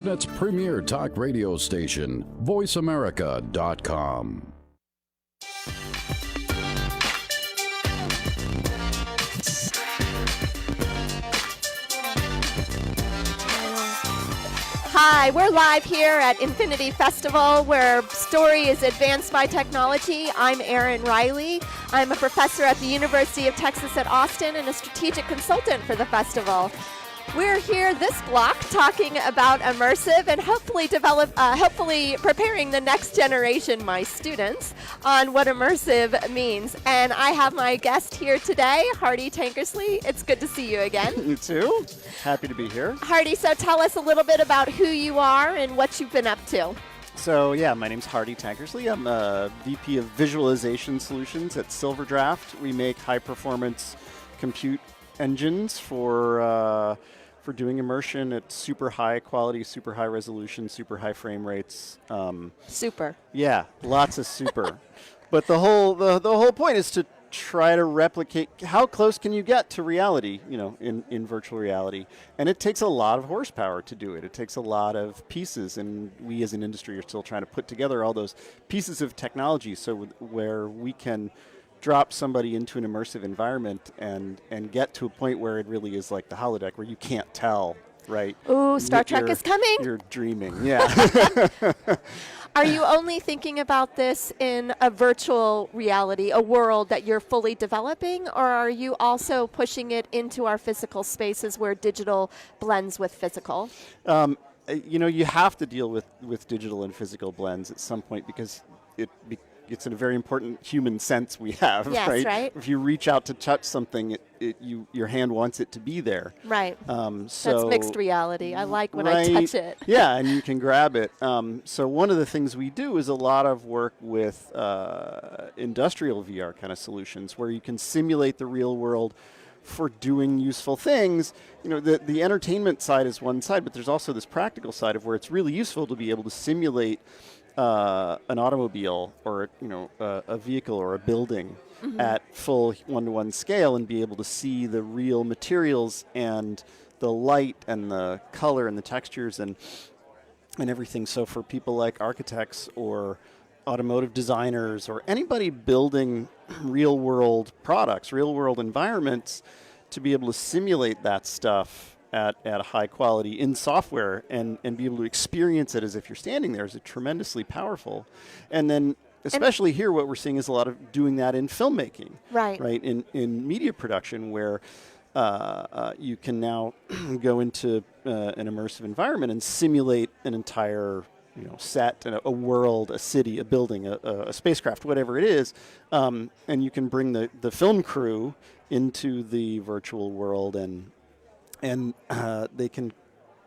That's premier talk radio station, voiceamerica.com. Hi, we're live here at Infinity Festival, where story is advanced by technology. I'm Erin Reilly. I'm a professor at the University of Texas at Austin and a strategic consultant for the festival. We're here this block talking about immersive and hopefully preparing the next generation, my students, on what immersive means. And I have my guest here today, Hardy Tankersly. It's good to see you again. You too. Happy to be here. Hardy, so tell us a little bit about who you are and what you've been up to. So yeah, my name's Hardy Tankersly. I'm a VP of Visualization Solutions at Silverdraft. We make high-performance compute engines for doing immersion at super high quality, super high resolution, super high frame rates. Super. Yeah, lots of super. But the whole point is to try to replicate how close can you get to reality, in virtual reality. And it takes a lot of horsepower to do it. It takes a lot of pieces, and we as an industry are still trying to put together all those pieces of technology where we can drop somebody into an immersive environment and get to a point where it really is like the holodeck, where you can't tell, right? Ooh, Star Trek is coming. You're dreaming, yeah. Are you only thinking about this in a virtual reality, a world that you're fully developing, or are you also pushing it into our physical spaces where digital blends with physical? You have to deal with digital and physical blends at some point, because it's a very important human sense we have, yes, right? If you reach out to touch something, your hand wants it to be there. Right. That's mixed reality. I like when I touch it. Yeah, and you can grab it. So one of the things we do is a lot of work with industrial VR kind of solutions, where you can simulate the real world for doing useful things. The entertainment side is one side, but there's also this practical side of where it's really useful to be able to simulate an automobile or a vehicle or a building at full one-to-one scale, and be able to see the real materials and the light and the color and the textures and everything. So for people like architects or automotive designers or anybody building real-world products, real-world environments, to be able to simulate that stuff at a high quality in software and be able to experience it as if you're standing there is tremendously powerful. And then especially here, what we're seeing is a lot of doing that in filmmaking, right? In media production, where you can now go into an immersive environment and simulate an entire set, a world, a city, a building, a spacecraft, whatever it is, and you can bring the film crew into the virtual world, and they can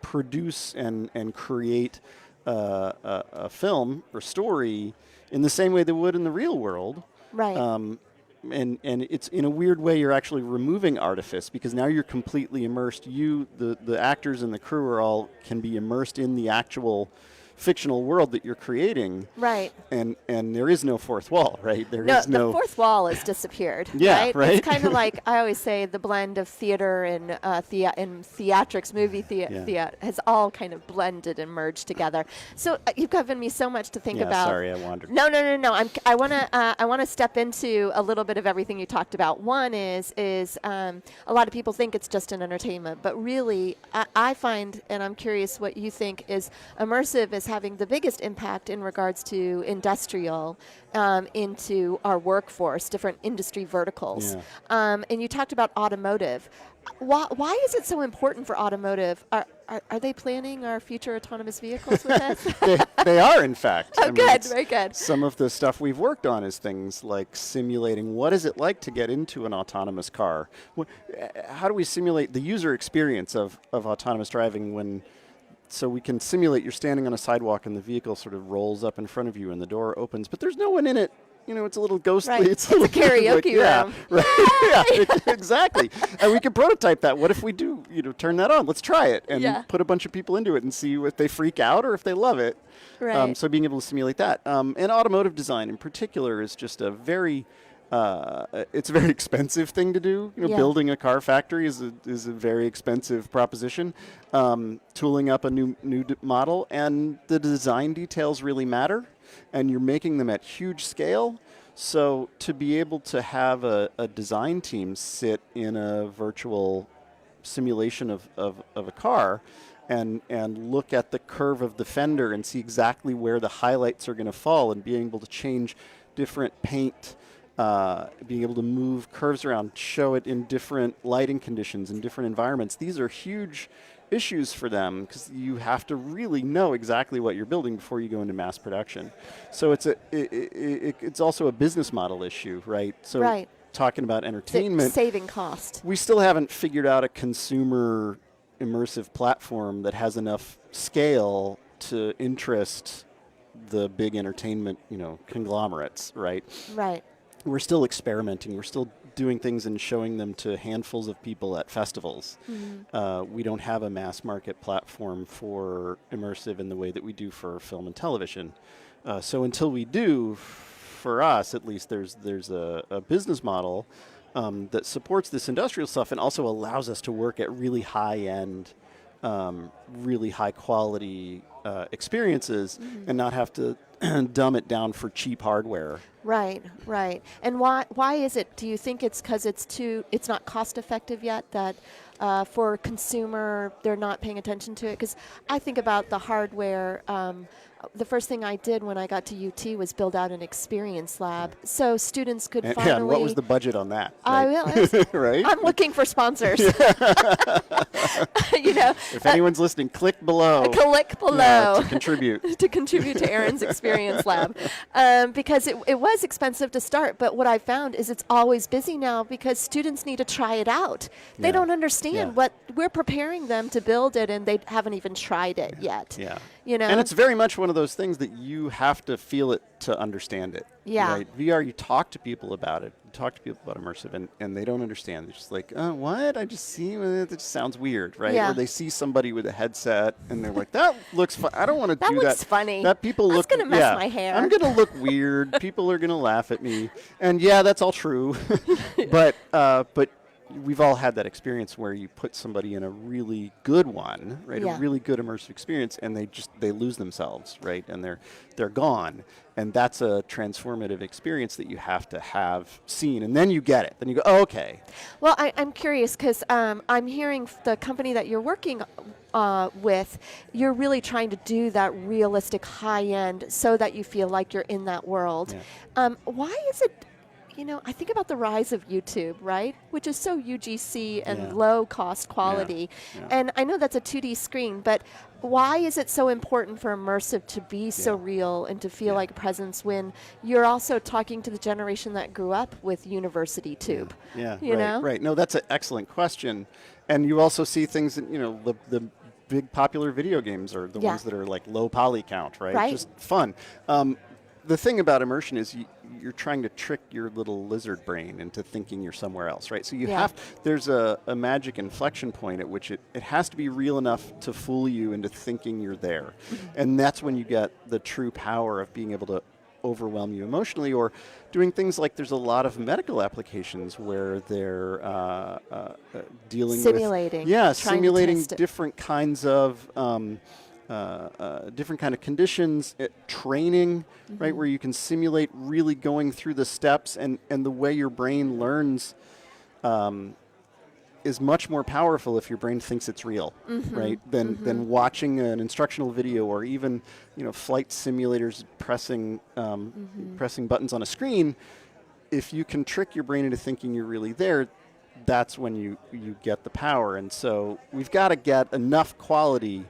produce and create a film or story in the same way they would in the real world. Right. And it's in a weird way, you're actually removing artifice, because now you're completely immersed. The actors and the crew can be immersed in the actual fictional world that you're creating. Right. And there is no fourth wall, right? The fourth wall has disappeared. Yeah, right? It's kind of like, I always say, the blend of theater and theatrics, movie theater has all kind of blended and merged together. So you've given me so much to think about. Sorry, I wandered. No. I want to step into a little bit of everything you talked about. One is a lot of people think it's just an entertainment, but really I find, and I'm curious what you think, is immersive is having the biggest impact in regards to industrial into our workforce, different industry verticals. Yeah. And you talked about automotive. Why is it so important for automotive? Are they planning our future autonomous vehicles with us? They are, in fact. Oh, good. Very good. Some of the stuff we've worked on is things like simulating what is it like to get into an autonomous car. How do we simulate the user experience of autonomous driving so we can simulate you're standing on a sidewalk and the vehicle sort of rolls up in front of you and the door opens, but there's no one in it. It's a little ghostly. Right. It's a karaoke room. Yeah, right. Yeah, exactly. And we could prototype that. What if we do, turn that on? Let's try it and put a bunch of people into it and see if they freak out or if they love it. Right. So being able to simulate that. And automotive design in particular is just a very it's a very expensive thing to do. Yeah. Building a car factory is a very expensive proposition. Tooling up a new model, and the design details really matter, and you're making them at huge scale. So to be able to have a design team sit in a virtual simulation of a car and look at the curve of the fender and see exactly where the highlights are going to fall, and being able to change different paint, being able to move curves around, show it in different lighting conditions in different environments. These are huge issues for them, because you have to really know exactly what you're building before you go into mass production. So it's also a business model issue, right? So Right. talking about entertainment, Saving cost. we still haven't figured out a consumer immersive platform that has enough scale to interest the big entertainment, conglomerates, right? Right. We're still experimenting. We're still doing things and showing them to handfuls of people at festivals. We don't have a mass market platform for immersive in the way that we do for film and television. So until we do, for us at least, there's a business model that supports this industrial stuff and also allows us to work at really high-end, really high-quality experiences and not have to dumb it down for cheap hardware. Right, right. And why is it? Do you think it's because it's not cost effective yet, that for consumer they're not paying attention to it? Because I think about the hardware. The first thing I did when I got to UT was build out an experience lab, so students could finally. And what was the budget on that? Right? I'm looking for sponsors. If anyone's listening, click below. Click below to contribute. to contribute to Erin's experience lab, because it was expensive to start. But what I found is it's always busy now because students need to try it out. They don't understand what we're preparing them to build it, and they haven't even tried it yet. Yeah. And it's very much one of those things that you have to feel it to understand it. Yeah. Right? VR, you talk to people about it. You talk to people about immersive, and they don't understand. They're just like, what? I just see it. It just sounds weird, right? Yeah. Or they see somebody with a headset, and they're like, that looks fun. I don't want to do that. That looks funny. That people That's look. going to mess my hair. I'm going to look weird. People are going to laugh at me. And yeah, that's all true. But we've all had that experience where you put somebody in a really good one, right? Yeah. A really good immersive experience, and they lose themselves, right? And they're gone. And that's a transformative experience that you have to have seen, and then you get it. Then you go, oh, okay. Well, I'm curious because I'm hearing the company that you're working with, you're really trying to do that realistic high end so that you feel like you're in that world. Yeah. Why is it? I think about the rise of YouTube, right? Which is so UGC and low cost quality. Yeah. And I know that's a 2D screen, but why is it so important for immersive to be so real and to feel like a presence when you're also talking to the generation that grew up with University Tube? Right. No, that's an excellent question. And you also see things that, the big popular video games are the ones that are like low poly count, right? Just fun. The thing about immersion is you're trying to trick your little lizard brain into thinking you're somewhere else, right? So there's a magic inflection point at which it has to be real enough to fool you into thinking you're there. And that's when you get the true power of being able to overwhelm you emotionally, or doing things like there's a lot of medical applications where they're dealing simulating different kinds of different kind of conditions, training, right, where you can simulate really going through the steps, and the way your brain learns is much more powerful if your brain thinks it's real, right, than watching an instructional video, or even flight simulators pressing buttons on a screen. If you can trick your brain into thinking you're really there, that's when you get the power. And so we've got to get enough quality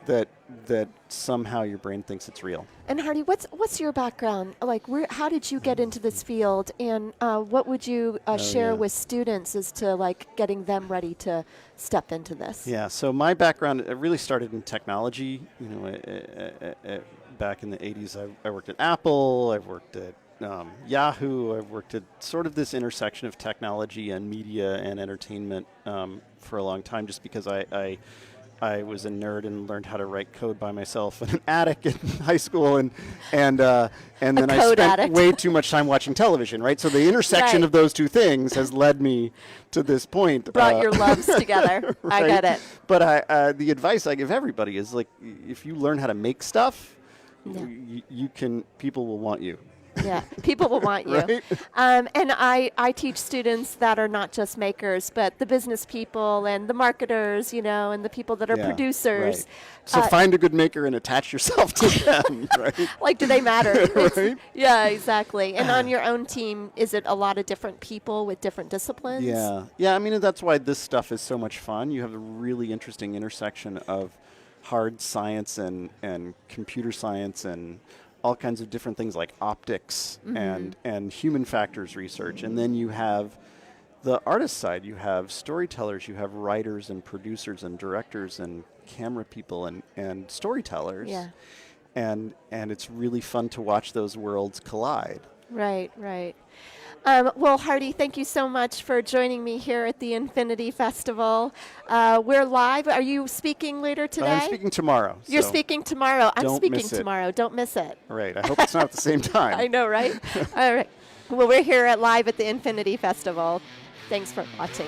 that somehow your brain thinks it's real. And Hardy, what's your background? Like, how did you get into this field, and what would you share with students as to like getting them ready to step into this? Yeah. So my background really started in technology. Back in the '80s, I worked at Apple. I've worked at Yahoo. I've worked at sort of this intersection of technology and media and entertainment for a long time, just because I I was a nerd and learned how to write code by myself in an attic in high school, and then I spent addict. way too much time watching television, right? So the intersection Right. of those two things has led me to this point. Brought your loves together. I right? get it. But the advice I give everybody is, like, if you learn how to make stuff, Yeah. you can. People will want you. Yeah, people will want you. Right? And I teach students that are not just makers, but the business people and the marketers, and the people that are Yeah, producers. right. So find a good maker and attach yourself to them, right? Like, do they matter? It's- Right? Yeah, exactly. And on your own team, is it a lot of different people with different disciplines? Yeah. I mean, that's why this stuff is so much fun. You have a really interesting intersection of hard science and computer science and all kinds of different things like optics and human factors research. And then you have the artist side. You have storytellers, you have writers and producers and directors and camera people and storytellers. Yeah. And it's really fun to watch those worlds collide. Right. Well, Hardy, thank you so much for joining me here at the Infinity Festival. We're live. Are you speaking later today? I'm speaking tomorrow. You're so speaking tomorrow. I'm don't speaking miss it. tomorrow. Don't miss it. Right. I hope it's not at the same time. I know, right? All right. Well, we're here live at the Infinity Festival. Thanks for watching.